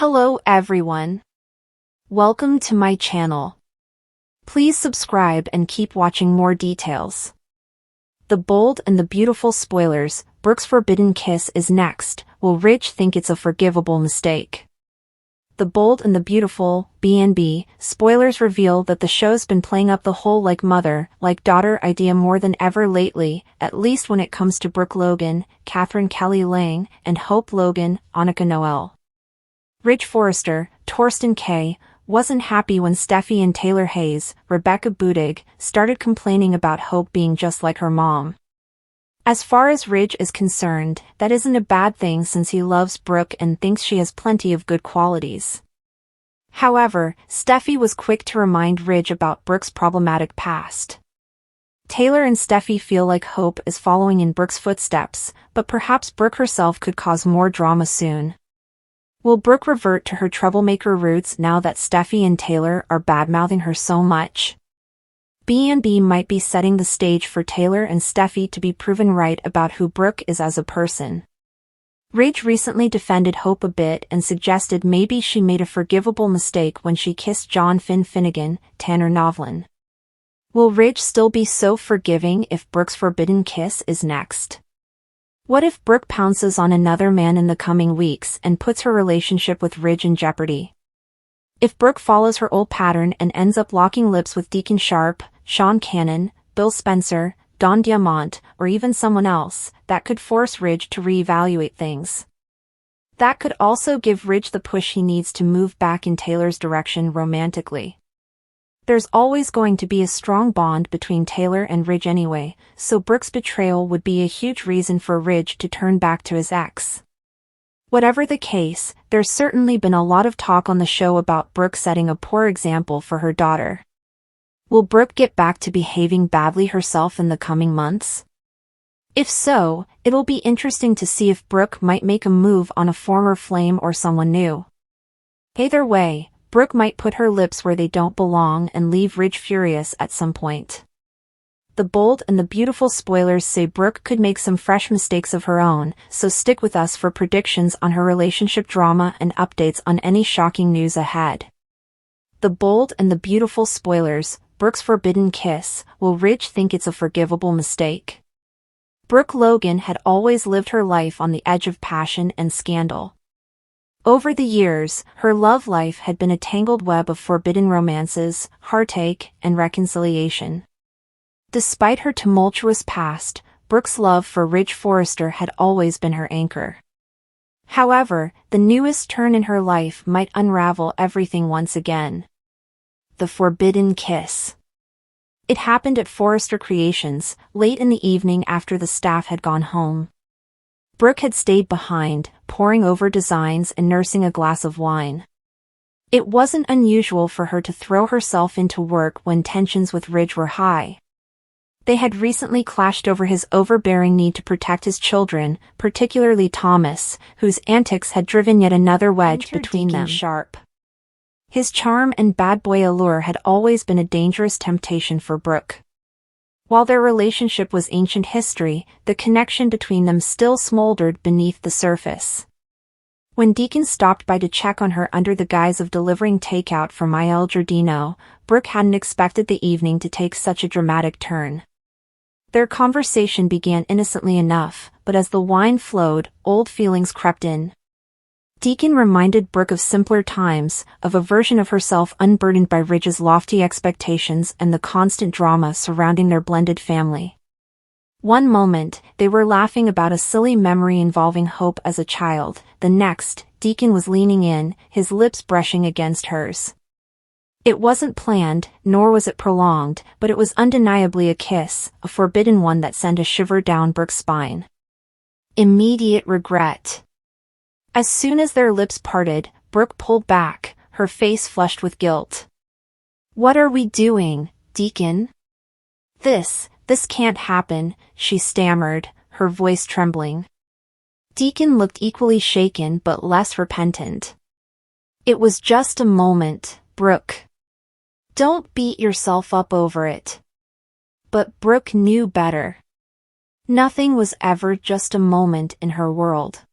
Hello everyone. Welcome to my channel. Please subscribe and keep watching more details. The bold and the beautiful spoilers, Brooke's forbidden kiss is next. Will Ridge think it's a forgivable mistake? The bold and the beautiful, B&B, spoilers reveal that the show's been playing up the whole like mother, like daughter idea more than ever lately, at least when it comes to Brooke Logan, Catherine Kelly Lang, and Hope Logan, Annika Noel. Ridge Forrester, Torsten K., wasn't happy when Steffi and Taylor Hayes, Rebecca Budig, started complaining about Hope being just like her mom. As far as Ridge is concerned, that isn't a bad thing since he loves Brooke and thinks she has plenty of good qualities. However, Steffi was quick to remind Ridge about Brooke's problematic past. Taylor and Steffi feel like Hope is following in Brooke's footsteps, but perhaps Brooke herself could cause more drama soon. Will Brooke revert to her troublemaker roots now that Steffi and Taylor are badmouthing her so much? B&B might be setting the stage for Taylor and Steffi to be proven right about who Brooke is as a person. Ridge recently defended Hope a bit and suggested maybe she made a forgivable mistake when she kissed John Finnegan, Tanner Novlin. Will Ridge still be so forgiving if Brooke's forbidden kiss is next? What if Brooke pounces on another man in the coming weeks and puts her relationship with Ridge in jeopardy? If Brooke follows her old pattern and ends up locking lips with Deacon Sharp, Sean Cannon, Bill Spencer, Don Diamont, or even someone else, that could force Ridge to reevaluate things. That could also give Ridge the push he needs to move back in Taylor's direction romantically. There's always going to be a strong bond between Taylor and Ridge anyway, so Brooke's betrayal would be a huge reason for Ridge to turn back to his ex. Whatever the case, there's certainly been a lot of talk on the show about Brooke setting a poor example for her daughter. Will Brooke get back to behaving badly herself in the coming months? If so, it'll be interesting to see if Brooke might make a move on a former flame or someone new. Either way, Brooke might put her lips where they don't belong and leave Ridge furious at some point. The bold and the beautiful spoilers say Brooke could make some fresh mistakes of her own, so stick with us for predictions on her relationship drama and updates on any shocking news ahead. The bold and the beautiful spoilers, Brooke's forbidden kiss, will Ridge think it's a forgivable mistake? Brooke Logan had always lived her life on the edge of passion and scandal. Over the years, her love life had been a tangled web of forbidden romances, heartache, and reconciliation. Despite her tumultuous past, Brooke's love for Ridge Forrester had always been her anchor. However, the newest turn in her life might unravel everything once again. The forbidden kiss. It happened at Forrester Creations, late in the evening after the staff had gone home. Brooke had stayed behind, poring over designs and nursing a glass of wine. It wasn't unusual for her to throw herself into work when tensions with Ridge were high. They had recently clashed over his overbearing need to protect his children, particularly Thomas, whose antics had driven yet another wedge between them. Sharp. His charm and bad boy allure had always been a dangerous temptation for Brooke. While their relationship was ancient history, the connection between them still smoldered beneath the surface. When Deacon stopped by to check on her under the guise of delivering takeout from Mael Giardino, Brooke hadn't expected the evening to take such a dramatic turn. Their conversation began innocently enough, but as the wine flowed, old feelings crept in. Deacon reminded Brooke of simpler times, of a version of herself unburdened by Ridge's lofty expectations and the constant drama surrounding their blended family. One moment, they were laughing about a silly memory involving Hope as a child, the next, Deacon was leaning in, his lips brushing against hers. It wasn't planned, nor was it prolonged, but it was undeniably a kiss, a forbidden one that sent a shiver down Brooke's spine. Immediate regret. As soon as their lips parted, Brooke pulled back, her face flushed with guilt. "What are we doing, Deacon? This can't happen," she stammered, her voice trembling. Deacon looked equally shaken but less repentant. "It was just a moment, Brooke. Don't beat yourself up over it." But Brooke knew better. Nothing was ever just a moment in her world.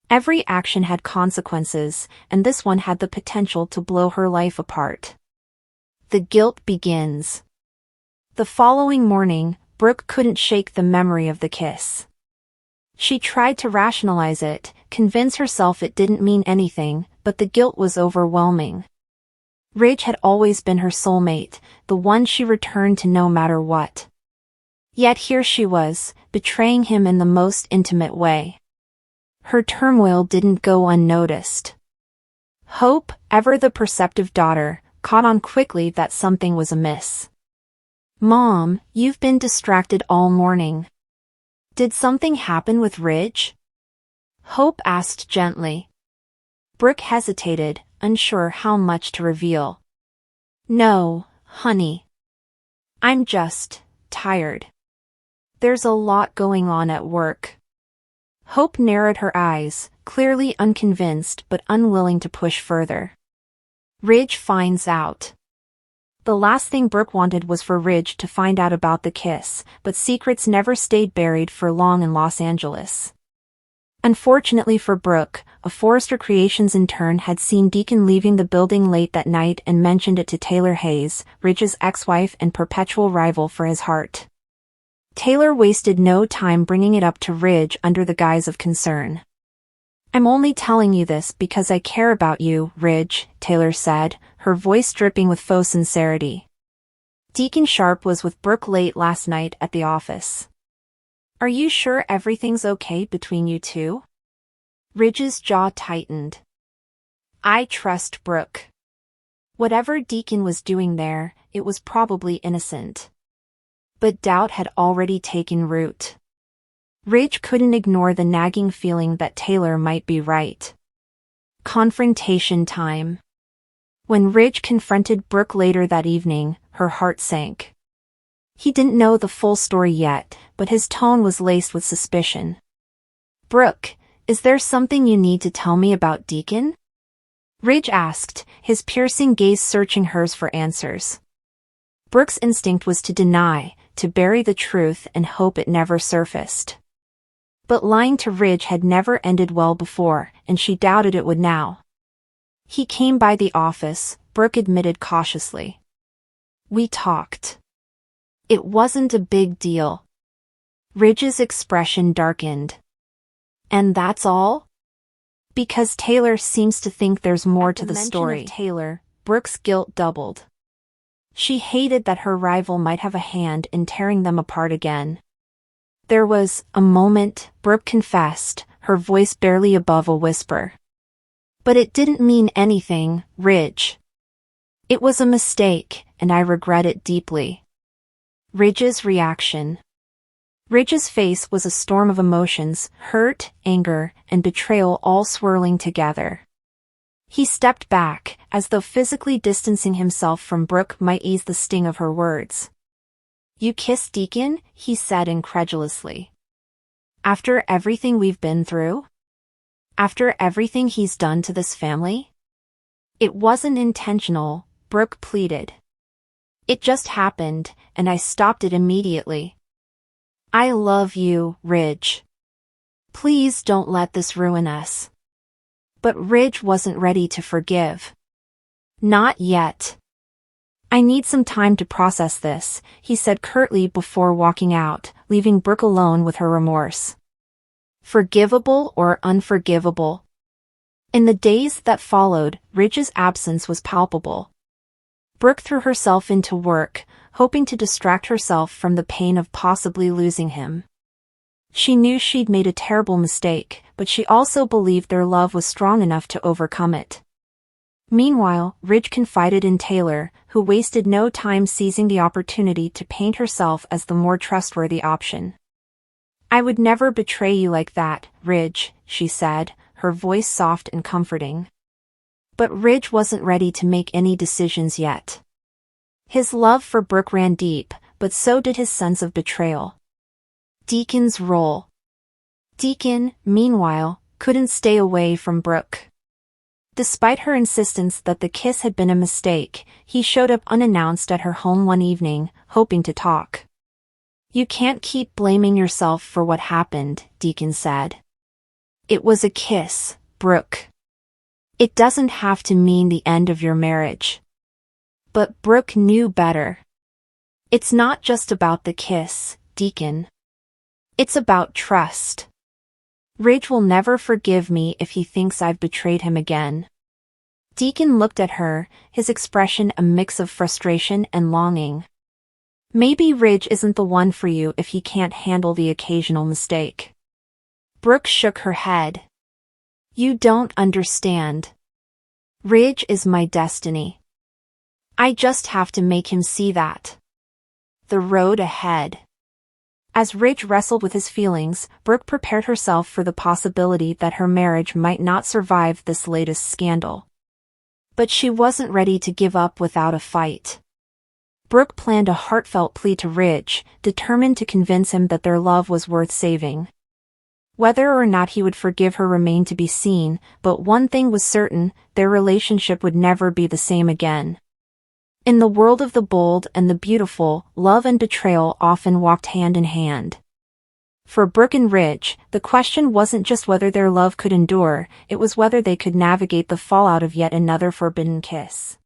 Every action had consequences, and this one had the potential to blow her life apart. The guilt begins. The following morning, Brooke couldn't shake the memory of the kiss. She tried to rationalize it, convince herself it didn't mean anything, but the guilt was overwhelming. Ridge had always been her soulmate, the one she returned to no matter what. Yet here she was, betraying him in the most intimate way. Her turmoil didn't go unnoticed. Hope, ever the perceptive daughter, caught on quickly that something was amiss. "Mom, you've been distracted all morning. Did something happen with Ridge?" Hope asked gently. Brooke hesitated, unsure how much to reveal. "No, honey. I'm just tired. There's a lot going on at work." Hope narrowed her eyes, clearly unconvinced but unwilling to push further. Ridge finds out. The last thing Brooke wanted was for Ridge to find out about the kiss, but secrets never stayed buried for long in Los Angeles. Unfortunately for Brooke, a Forrester Creations intern had seen Deacon leaving the building late that night and mentioned it to Taylor Hayes, Ridge's ex-wife and perpetual rival for his heart. Taylor wasted no time bringing it up to Ridge under the guise of concern. "I'm only telling you this because I care about you, Ridge," Taylor said, her voice dripping with faux sincerity. "Deacon Sharp was with Brooke late last night at the office. Are you sure everything's okay between you two?" Ridge's jaw tightened. "I trust Brooke. Whatever Deacon was doing there, it was probably innocent." But doubt had already taken root. Ridge couldn't ignore the nagging feeling that Taylor might be right. Confrontation time. When Ridge confronted Brooke later that evening, her heart sank. He didn't know the full story yet, but his tone was laced with suspicion. "Brooke, is there something you need to tell me about Deacon?" Ridge asked, his piercing gaze searching hers for answers. Brooke's instinct was to deny, to bury the truth and hope it never surfaced. But lying to Ridge had never ended well before, and she doubted it would now. "He came by the office," Brooke admitted cautiously. "We talked. It wasn't a big deal." Ridge's expression darkened. "And that's all?" "Because Taylor seems to think there's more to the story." Of Taylor, Brooke's guilt doubled. She hated that her rival might have a hand in tearing them apart again. "There was a moment," Brooke confessed, her voice barely above a whisper. "But it didn't mean anything, Ridge. It was a mistake, and I regret it deeply." Ridge's reaction. Ridge's face was a storm of emotions, hurt, anger, and betrayal all swirling together. He stepped back, as though physically distancing himself from Brooke might ease the sting of her words. "You kissed Deacon?" he said incredulously. "After everything we've been through? After everything he's done to this family?" "It wasn't intentional," Brooke pleaded. "It just happened, and I stopped it immediately. I love you, Ridge. Please don't let this ruin us." But Ridge wasn't ready to forgive. "Not yet. I need some time to process this," he said curtly before walking out, leaving Brooke alone with her remorse. Forgivable or unforgivable? In the days that followed, Ridge's absence was palpable. Brooke threw herself into work, hoping to distract herself from the pain of possibly losing him. She knew she'd made a terrible mistake, but she also believed their love was strong enough to overcome it. Meanwhile, Ridge confided in Taylor, who wasted no time seizing the opportunity to paint herself as the more trustworthy option. "I would never betray you like that, Ridge," she said, her voice soft and comforting. But Ridge wasn't ready to make any decisions yet. His love for Brooke ran deep, but so did his sense of betrayal. Deacon's role. Deacon, meanwhile, couldn't stay away from Brooke. Despite her insistence that the kiss had been a mistake, he showed up unannounced at her home one evening, hoping to talk. "You can't keep blaming yourself for what happened," Deacon said. It was a kiss, Brooke. It doesn't have to mean the end of your marriage. But Brooke knew better. It's not just about the kiss, Deacon. It's about trust. Ridge will never forgive me if he thinks I've betrayed him again. Deacon looked at her, his expression a mix of frustration and longing. Maybe Ridge isn't the one for you if he can't handle the occasional mistake. Brooke shook her head. You don't understand. Ridge is my destiny. I just have to make him see that. The road ahead. As Ridge wrestled with his feelings, Brooke prepared herself for the possibility that her marriage might not survive this latest scandal. But she wasn't ready to give up without a fight. Brooke planned a heartfelt plea to Ridge, determined to convince him that their love was worth saving. Whether or not he would forgive her remained to be seen, but one thing was certain, their relationship would never be the same again. In the world of the bold and the beautiful, love and betrayal often walked hand in hand. For Brooke and Ridge, the question wasn't just whether their love could endure, it was whether they could navigate the fallout of yet another forbidden kiss.